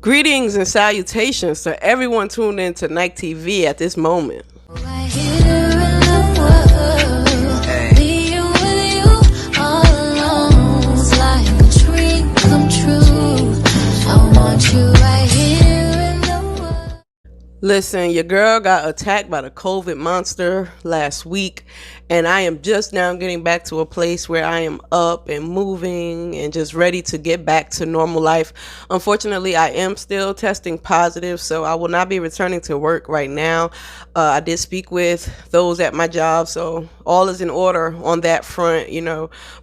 Greetings and salutations to everyone tuned in to Night TV at this moment. Listen, your girl got attacked by the COVID monster last week, and I am just now getting back to a place where I am up and moving and just ready to get back to normal life. Unfortunately, I am still testing positive, so I will not be returning to work right now. I did speak with those at my job, so all is in order on that front,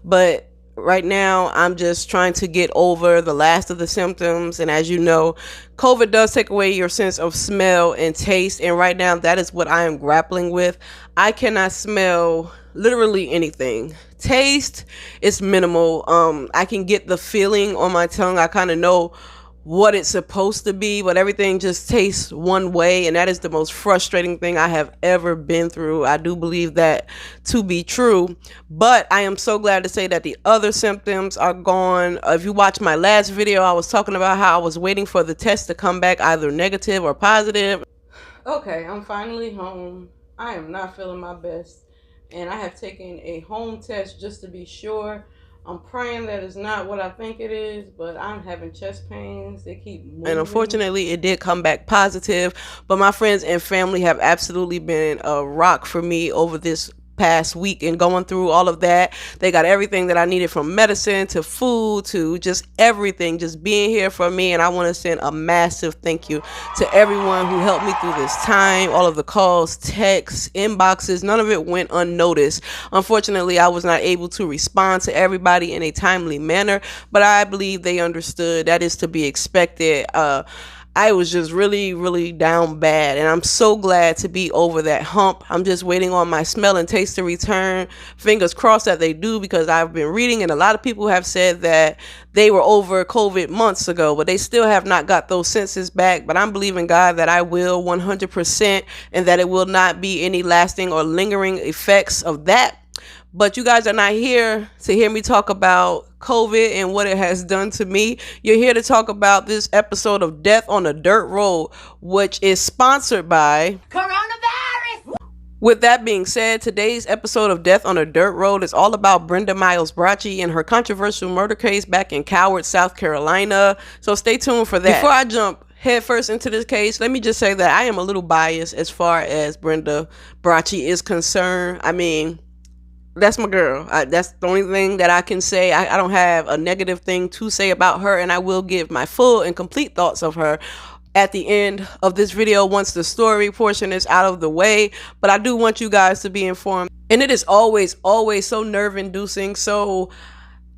but right now, I'm just trying to get over the last of the symptoms. And as you know, COVID does take away your sense of smell and taste. And right now, that is what I am grappling with. I cannot smell literally anything. Taste is minimal. I can get the feeling on my tongue. I kind of know what it's supposed to be, but everything just tastes one way, and that is the most frustrating thing I have ever been through. I do believe that to be true, but I am so glad to say that the other symptoms are gone. If you watch my last video, I was talking about how I was waiting for the test to come back either negative or positive. Okay, I'm finally home. I am not feeling my best, and I have taken a home test just to be sure. I'm praying that it's not what I think it is, but I'm having chest pains. They keep moving. And unfortunately, it did come back positive. But my friends and family have absolutely been a rock for me over this past week and going through all of that. They got everything that I needed, from medicine to food to just everything, just being here for me. And I want to send a massive thank you to everyone who helped me through this time. All of the calls, texts, inboxes, none of it went unnoticed. Unfortunately, I was not able to respond to everybody in a timely manner, but I believe they understood. That is to be expected. I was just really, really down bad, and I'm so glad to be over that hump. I'm just waiting on my smell and taste to return. Fingers crossed that they do, because I've been reading, and a lot of people have said that they were over COVID months ago, but they still have not got those senses back. But I'm believing God that I will 100%, and that it will not be any lasting or lingering effects of that. But you guys are not here to hear me talk about COVID and what it has done to me. You're here to talk about this episode of Death on a Dirt Road, which is sponsored by coronavirus. With that being said, today's episode of Death on a Dirt Road is all about Brenda Miles-Bratschi and her controversial murder case back in Coward, South Carolina. So stay tuned for that. Before I jump headfirst into this case, let me just say that I am a little biased as far as Brenda Brochi is concerned. I mean, that's my girl. That's the only thing that I can say. I don't have a negative thing to say about her, and I will give my full and complete thoughts of her at the end of this video once the story portion is out of the way. But I do want you guys to be informed, and it is always so nerve-inducing. So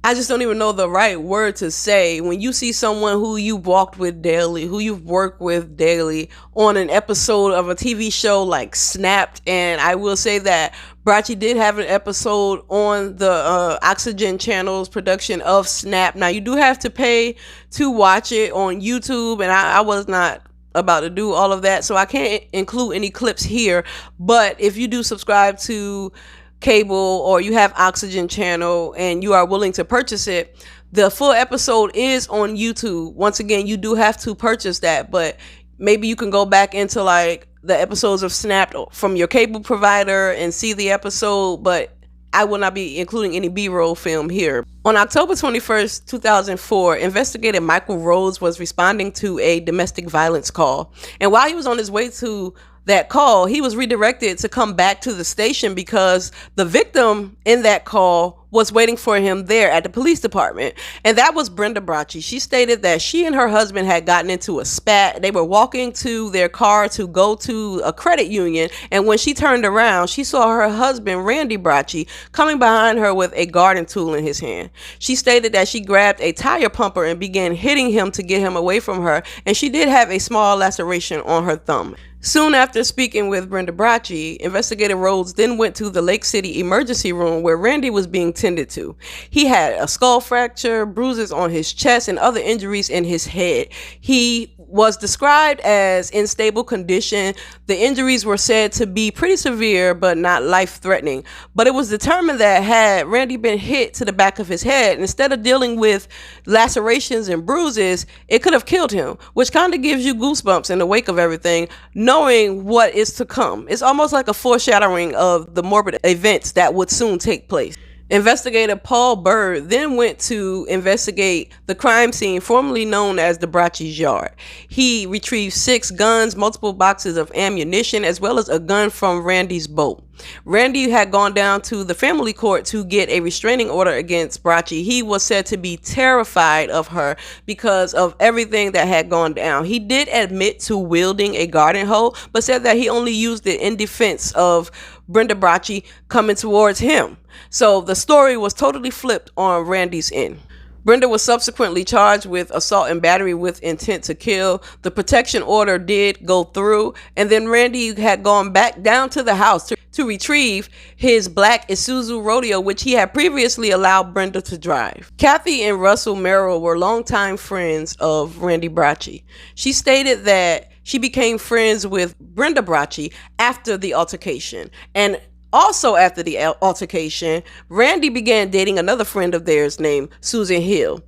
I just don't even know the right word to say when you see someone who you've walked with daily, who you've worked with daily, on an episode of a TV show like Snapped. And I will say that Brachi did have an episode on the Oxygen Channel's production of Snap. Now, you do have to pay to watch it on YouTube, and I was not about to do all of that, so I can't include any clips here. But if you do subscribe to cable, or you have Oxygen Channel and you are willing to purchase it, the full episode is on YouTube. Once again, you do have to purchase that, but maybe you can go back into like the episodes of Snapped from your cable provider and see the episode, but I will not be including any B-roll film here. On October 21st, 2004, investigator Michael Rhodes was responding to a domestic violence call. And while he was on his way to that call, he was redirected to come back to the station because the victim in that call was waiting for him there at the police department. And that was Brenda Brochi. She stated that she and her husband had gotten into a spat. They were walking to their car to go to a credit union. And when she turned around, she saw her husband, Randy Brochi, coming behind her with a garden tool in his hand. She stated that she grabbed a tire pumper and began hitting him to get him away from her. And she did have a small laceration on her thumb. Soon after speaking with Brenda Brochi, investigator Rhodes then went to the Lake City emergency room where Randy was being tended to. He had a skull fracture, bruises on his chest, and other injuries in his head. He was described as in stable condition. The injuries were said to be pretty severe but not life-threatening. But it was determined that had Randy been hit to the back of his head, instead of dealing with lacerations and bruises, it could have killed him, which kind of gives you goosebumps in the wake of everything, knowing what is to come. It's almost like a foreshadowing of the morbid events that would soon take place. Investigator Paul Bird then went to investigate the crime scene formerly known as the Brochi's yard. He retrieved 6 guns, multiple boxes of ammunition, as well as a gun from Randy's boat. Randy had gone down to the family court to get a restraining order against Brochi. He was said to be terrified of her because of everything that had gone down. He did admit to wielding a garden hoe, but said that he only used it in defense of Brenda Brochi coming towards him. So the story was totally flipped on Randy's end. Brenda was subsequently charged with assault and battery with intent to kill. The protection order did go through, and then Randy had gone back down to the house to retrieve his black Isuzu Rodeo, which he had previously allowed Brenda to drive. Kathy and Russell Merrill were longtime friends of Randy Brochi. She stated that she became friends with Brenda Brochi after the altercation, and also after the altercation, Randy began dating another friend of theirs named Susan Hill.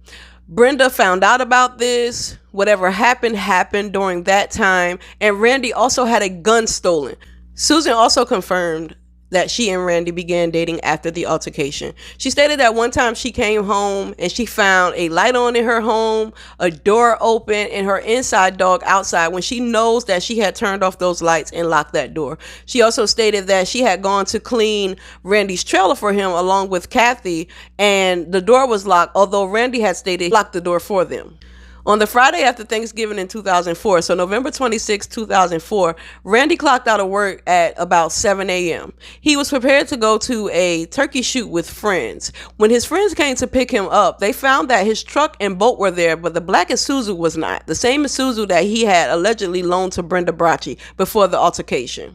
Brenda found out about this. Whatever happened during that time, and Randy also had a gun stolen. Susan also confirmed that she and Randy began dating after the altercation. She stated that one time she came home and she found a light on in her home, a door open, and her inside dog outside when she knows that she had turned off those lights and locked that door. She also stated that she had gone to clean Randy's trailer for him along with Kathy, and the door was locked, although Randy had stated he locked the door for them. On the Friday after Thanksgiving in 2004, so November 26, 2004, Randy clocked out of work at about 7 a.m. He was prepared to go to a turkey shoot with friends. When his friends came to pick him up, they found that his truck and boat were there, but the black Isuzu was not. The same Isuzu that he had allegedly loaned to Brenda Brochi before the altercation.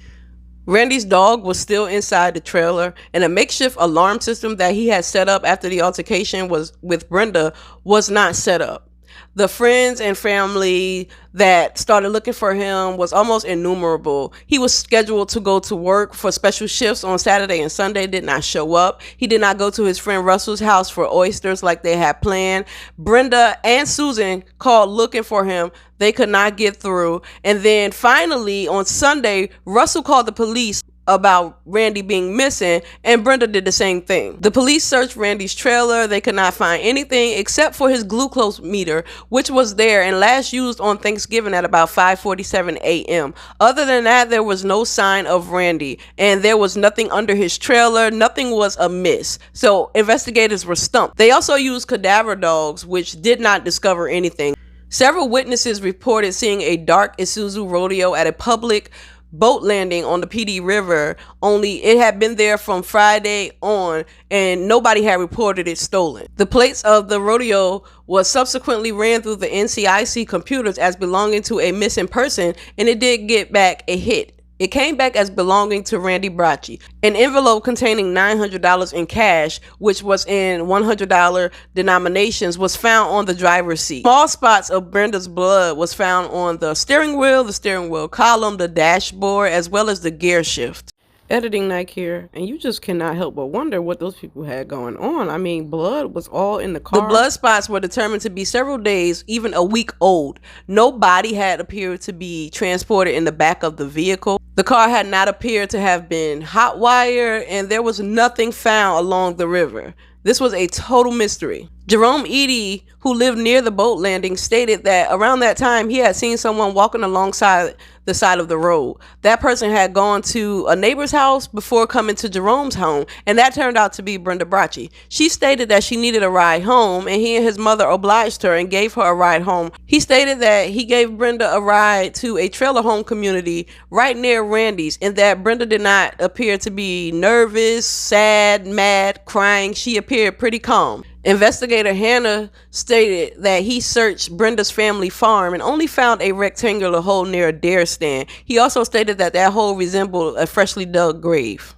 Randy's dog was still inside the trailer, and a makeshift alarm system that he had set up after the altercation with Brenda was not set up. The friends and family that started looking for him was almost innumerable. He was scheduled to go to work for special shifts on Saturday and Sunday, did not show up. He did not go to his friend Russell's house for oysters like they had planned. Brenda and Susan called looking for him. They could not get through. And then finally on Sunday, Russell called the police about Randy being missing, and Brenda did the same thing. The police searched Randy's trailer. They could not find anything except for his glucose meter, which was there and last used on Thanksgiving at about 5:47 a.m. Other than that, there was no sign of Randy, and there was nothing under his trailer. Nothing was amiss. So investigators were stumped. They also used cadaver dogs, which did not discover anything. Several witnesses reported seeing a dark Isuzu Rodeo at a public boat landing on the PD River, only it had been there from Friday on and nobody had reported it stolen. The plates of the rodeo was subsequently ran through the NCIC computers as belonging to a missing person, and it did get back a hit. It came back as belonging to Randy Brochi. An envelope containing $900 in cash, which was in $100 denominations, was found on the driver's seat. Small spots of Brenda's blood was found on the steering wheel column, the dashboard, as well as the gear shift. Editing Nike here, and you just cannot help but wonder what those people had going on. I mean, blood was all in the car. The blood spots were determined to be several days, even a week old. No body had appeared to be transported in the back of the vehicle. The car had not appeared to have been hot wired, and there was nothing found along the river. This was a total mystery. Jerome Edie, who lived near the boat landing, stated that around that time he had seen someone walking alongside the side of the road. That person had gone to a neighbor's house before coming to Jerome's home, and that turned out to be Brenda Brochi. She stated that she needed a ride home, and he and his mother obliged her and gave her a ride home. He stated that he gave Brenda a ride to a trailer home community right near Randy's, and that Brenda did not appear to be nervous, sad, mad, crying. She appeared pretty calm. Investigator Hannah stated that he searched Brenda's family farm and only found a rectangular hole near a deer stand. He also stated that that hole resembled a freshly dug grave.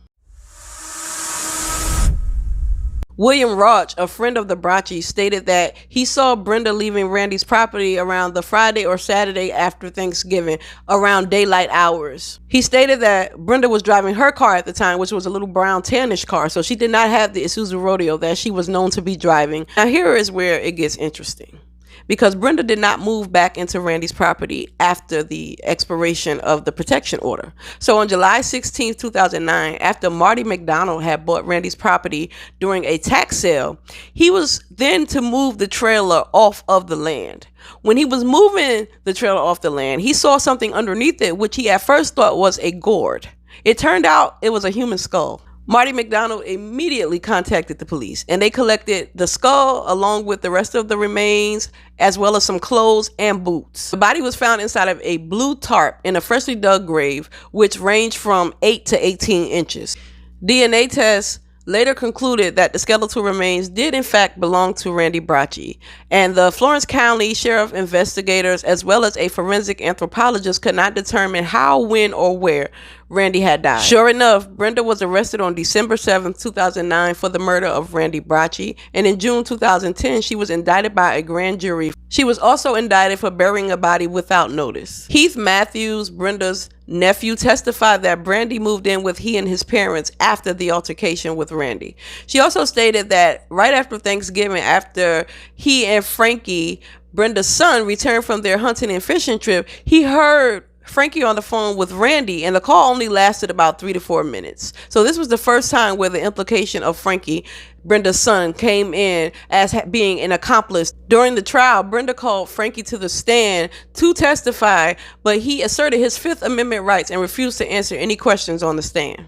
William Roch, a friend of the Brochi, stated that he saw Brenda leaving Randy's property around the Friday or Saturday after Thanksgiving, around daylight hours. He stated that Brenda was driving her car at the time, which was a little brown tannish car, so she did not have the Isuzu Rodeo that she was known to be driving. Now here is where it gets interesting, because Brenda did not move back into Randy's property after the expiration of the protection order. So on July 16, 2009, after Marty McDonald had bought Randy's property during a tax sale, he was then to move the trailer off of the land. When he was moving the trailer off the land, he saw something underneath it, which he at first thought was a gourd. It turned out it was a human skull. Marty McDonald immediately contacted the police, and they collected the skull along with the rest of the remains, as well as some clothes and boots. The body was found inside of a blue tarp in a freshly dug grave, which ranged from 8 to 18 inches. DNA tests later concluded that the skeletal remains did in fact belong to Randy Brochi, and the Florence County Sheriff investigators as well as a forensic anthropologist could not determine how, when, or where Randy had died. Sure enough, Brenda was arrested on December 7, 2009 for the murder of Randy Brochi, and in June 2010 she was indicted by a grand jury. She was also indicted for burying a body without notice. Heath Matthews, Brenda's nephew, testified that Brandy moved in with he and his parents after the altercation with Randy. She also stated that right after Thanksgiving, after he and Frankie, Brenda's son, returned from their hunting and fishing trip, he heard Frankie on the phone with Randy, and the call only lasted about 3 to 4 minutes. So this was the first time where the implication of Frankie, Brenda's son, came in as being an accomplice. During the trial, Brenda called Frankie to the stand to testify, but he asserted his Fifth Amendment rights and refused to answer any questions on the stand.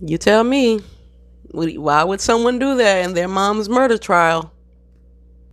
You tell me, why would someone do that in their mom's murder trial?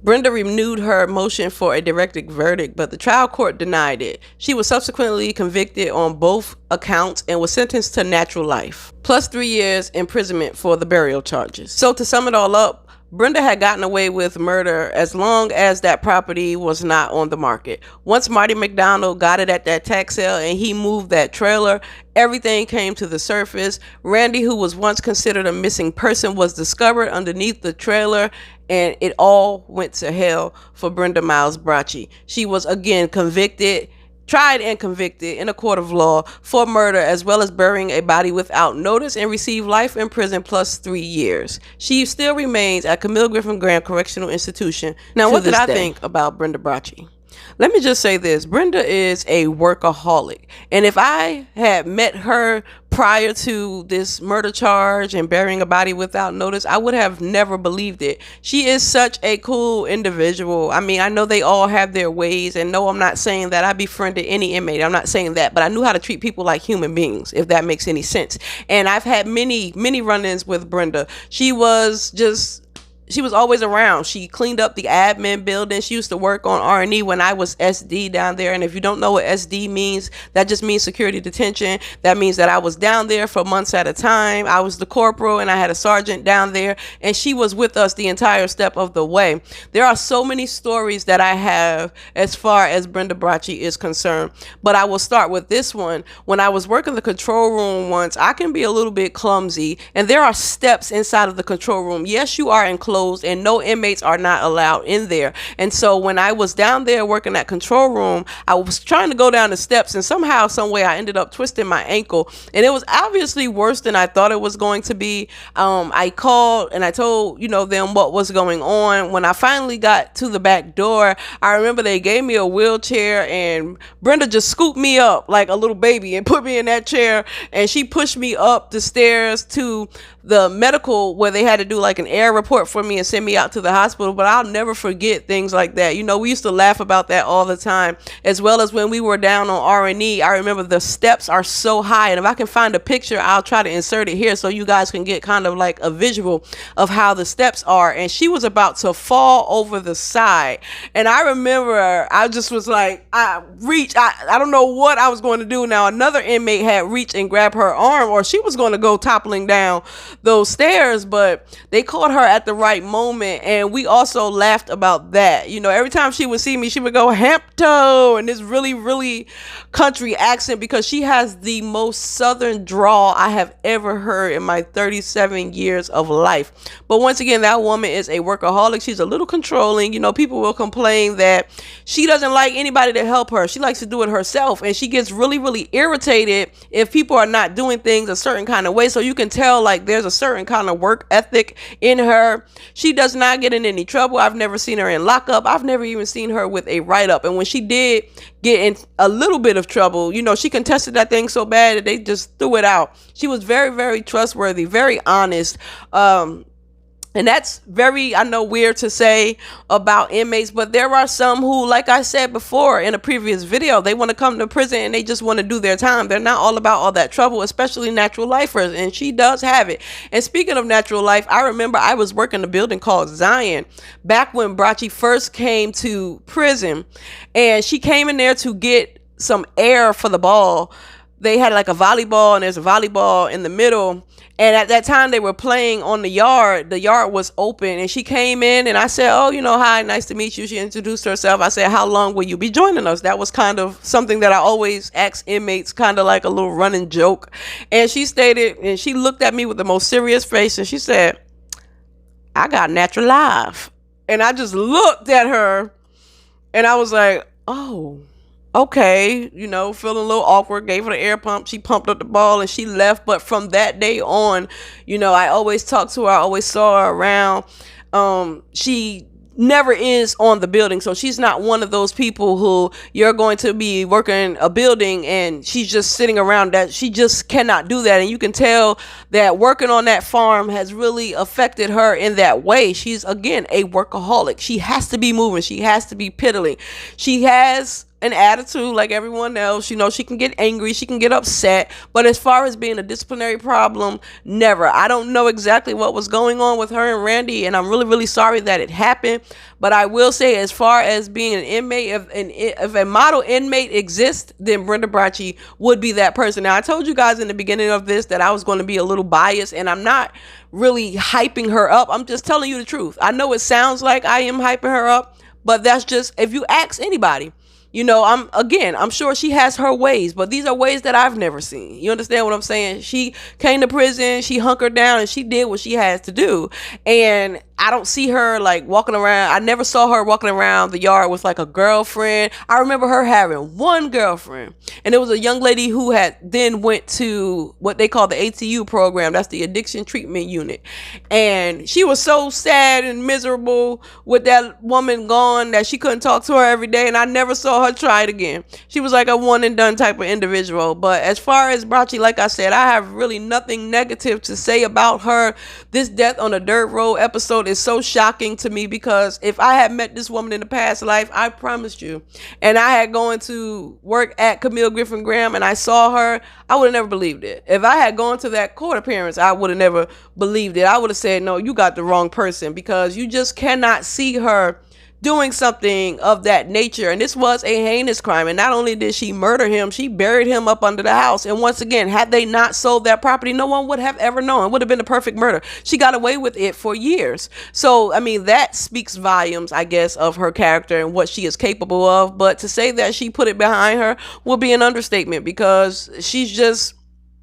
Brenda renewed her motion for a directed verdict, but the trial court denied it. She was subsequently convicted on both accounts and was sentenced to natural life, plus 3 years imprisonment for the burial charges. So to sum it all up, Brenda had gotten away with murder as long as that property was not on the market. Once Marty McDonald got it at that tax sale and he moved that trailer, everything came to the surface. Randy, who was once considered a missing person, was discovered underneath the trailer, and it all went to hell for Brenda Miles-Bratschi. She was again tried and convicted in a court of law for murder as well as burying a body without notice, and received life in prison plus 3 years. She still remains at Camille Griffin Graham Correctional Institution. Now, what did I think about Brenda Brochi? Let me just say this. Brenda is a workaholic. And if I had met her prior to this murder charge and burying a body without notice, I would have never believed it. She is such a cool individual. I mean, I know they all have their ways, and no, I'm not saying that I befriended any inmate. I'm not saying that, but I knew how to treat people like human beings, if that makes any sense. And I've had many run-ins with Brenda. She was always around. She cleaned up the admin building. She used to work on R&E when I was SD down there. And if you don't know what SD means, that just means security detention. That means that I was down there for months at a time. I was the corporal and I had a sergeant down there, and she was with us the entire step of the way. There are so many stories that I have as far as Brenda Brochi is concerned, but I will start with this one. When I was working the control room once, I can be a little bit clumsy, and there are steps inside of the control room. Yes, you are enclosed, and no inmates are not allowed in there. And so when I was down there working that control room, I was trying to go down the steps, and somehow, some way, I ended up twisting my ankle, and it was obviously worse than I thought it was going to be. I called and I told them what was going on. When I finally got to the back door, I remember they gave me a wheelchair, and Brenda just scooped me up like a little baby and put me in that chair, and she pushed me up the stairs to the medical where they had to do like an air report for me and send me out to the hospital. But I'll never forget things like that. We used to laugh about that all the time, as well as when we were down on R&E. I remember the steps are so high, and if I can find a picture, I'll try to insert it here so you guys can get kind of like a visual of how the steps are. And she was about to fall over the side, and I remember I just was like, I don't know what I was going to do. Now another inmate had reached and grabbed her arm, or she was going to go toppling down those stairs, but they caught her at the right right moment. And we also laughed about that. You know, every time she would see me, she would go Hampton and this really, really country accent, because she has the most southern drawl I have ever heard in my 37 years of life. But once again, that woman is a workaholic. She's a little controlling. You know, people will complain that she doesn't like anybody to help her. She likes to do it herself, and she gets really, really irritated if people are not doing things a certain kind of way. So you can tell, like, there's a certain kind of work ethic in her. She does not get in any trouble. I've never seen her in lockup. I've never even seen her with a write-up. And when she did get in a little bit of trouble, you know, she contested that thing so bad that they just threw it out. She was very, very trustworthy, very honest. And that's very, I know, weird to say about inmates, but there are some who, like I said before in a previous video, they want to come to prison and they just want to do their time. They're not all about all that trouble, especially natural lifers, and she does have it. And speaking of natural life, I remember I was working in a building called Zion back when Brachi first came to prison, and she came in there to get some air for the ball. They had like a volleyball, and there's a volleyball in the middle. And at that time they were playing on the yard. The yard was open, and she came in, and I said, oh, you know, hi, nice to meet you. She introduced herself. I said, how long will you be joining us? That was kind of something that I always ask inmates, kind of like a little running joke. And she stated, and she looked at me with the most serious face, and she said, I got natural life. And I just looked at her, and I was like, oh, okay, you know, feeling a little awkward, gave her the air pump. She pumped up the ball and she left. But from that day on, you know, I always talked to her. I always saw her around. She never is on the building. So she's not one of those people who you're going to be working a building and she's just sitting around. That she just cannot do that. And you can tell that working on that farm has really affected her in that way. She's, again, a workaholic. She has to be moving. She has to be piddling. She has an attitude like everyone else. You know, she can get angry, she can get upset, but as far as being a disciplinary problem, never. I don't know exactly what was going on with her and Randy, and I'm really, really sorry that it happened. But I will say, as far as being an inmate, if a model inmate exists, then Brenda Brochi would be that person. Now, I told you guys in the beginning of this that I was going to be a little biased, and I'm not really hyping her up. I'm just telling you the truth. I know it sounds like I am hyping her up, but that's just, if you ask anybody, you know, I'm sure she has her ways, but these are ways that I've never seen. You understand what I'm saying? She came to prison, she hunkered down, and she did what she has to do. And I don't see her like walking around. I never saw her walking around the yard with like a girlfriend. I remember her having one girlfriend, and it was a young lady who had then went to what they call the ATU program. That's the addiction treatment unit. And she was so sad and miserable with that woman gone that she couldn't talk to her every day. And I never saw her try it again. She was like a one and done type of individual. But as far as Brachi, like I said, I have really nothing negative to say about her. This Death on a Dirt Road episode is so shocking to me, because if I had met this woman in the past life, I promised you, and I had gone to work at Camille Griffin Graham and I saw her, I would have never believed it. If I had gone to that court appearance, I would have never believed it. I would have said, no, you got the wrong person, because you just cannot see her doing something of that nature. And this was a heinous crime. And not only did she murder him, she buried him up under the house. And once again, had they not sold that property, no one would have ever known. It would have been a perfect murder. She got away with it for years. So, I mean, that speaks volumes, I guess, of her character and what she is capable of. But to say that she put it behind her would be an understatement, because she's just,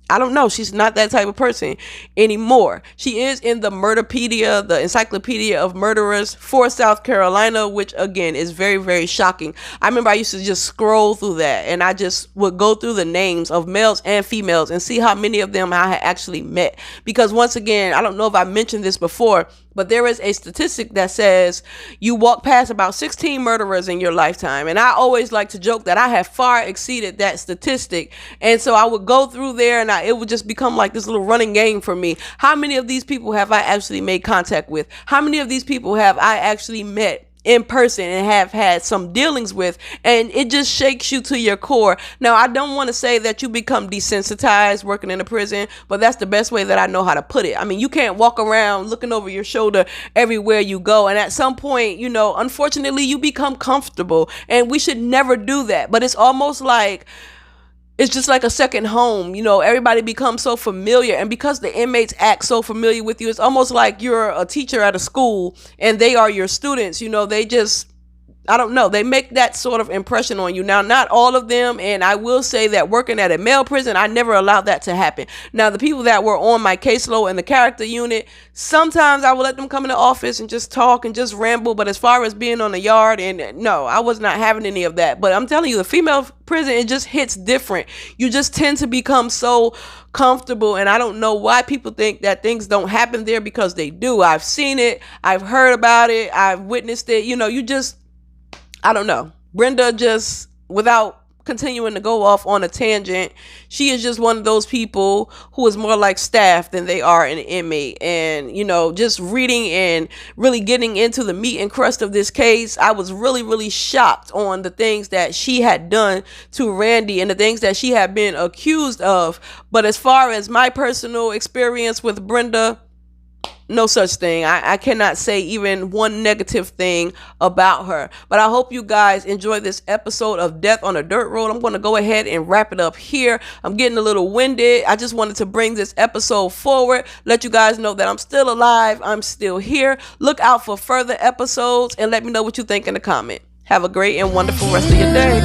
I don't know. She's not that type of person anymore. She is in the Murderpedia, the Encyclopedia of Murderers for South Carolina, which again is very, very shocking. I remember I used to just scroll through that, and I just would go through the names of males and females and see how many of them I had actually met. Because once again, I don't know if I mentioned this before, but there is a statistic that says you walk past about 16 murderers in your lifetime. And I always like to joke that I have far exceeded that statistic. And so I would go through there, and it would just become like this little running game for me. How many of these people have I actually made contact with? How many of these people have I actually met in person and have had some dealings with? And it just shakes you to your core. Now, I don't want to say that you become desensitized working in a prison, but that's the best way that I know how to put it. I mean, you can't walk around looking over your shoulder everywhere you go. And at some point, you know, unfortunately, you become comfortable, and we should never do that. But it's almost like it's just like a second home. You know, everybody becomes so familiar. And because the inmates act so familiar with you, it's almost like you're a teacher at a school and they are your students. You know, they just, I don't know, they make that sort of impression on you. Now, not all of them, and I will say that working at a male prison, I never allowed that to happen. Now, the people that were on my caseload in the character unit, sometimes I would let them come in the office and just talk and just ramble. But as far as being on the yard, and no, I was not having any of that. But I'm telling you, the female prison, it just hits different. You just tend to become so comfortable, and I don't know why people think that things don't happen there, because they do. I've seen it, I've heard about it, I've witnessed it. You know, you just, I don't know. Brenda, just without continuing to go off on a tangent, she is just one of those people who is more like staff than they are an inmate. And, you know, just reading and really getting into the meat and crust of this case, I was really, really shocked on the things that she had done to Randy and the things that she had been accused of. But as far as my personal experience with Brenda, no such thing. I cannot say even one negative thing about her. But I hope you guys enjoy this episode of Death on a Dirt Road. I'm going to go ahead and wrap it up here. I'm getting a little winded. I just wanted to bring this episode forward, let you guys know that I'm still alive. I'm still here. Look out for further episodes and let me know what you think in the comment. Have a great and wonderful rest of your day.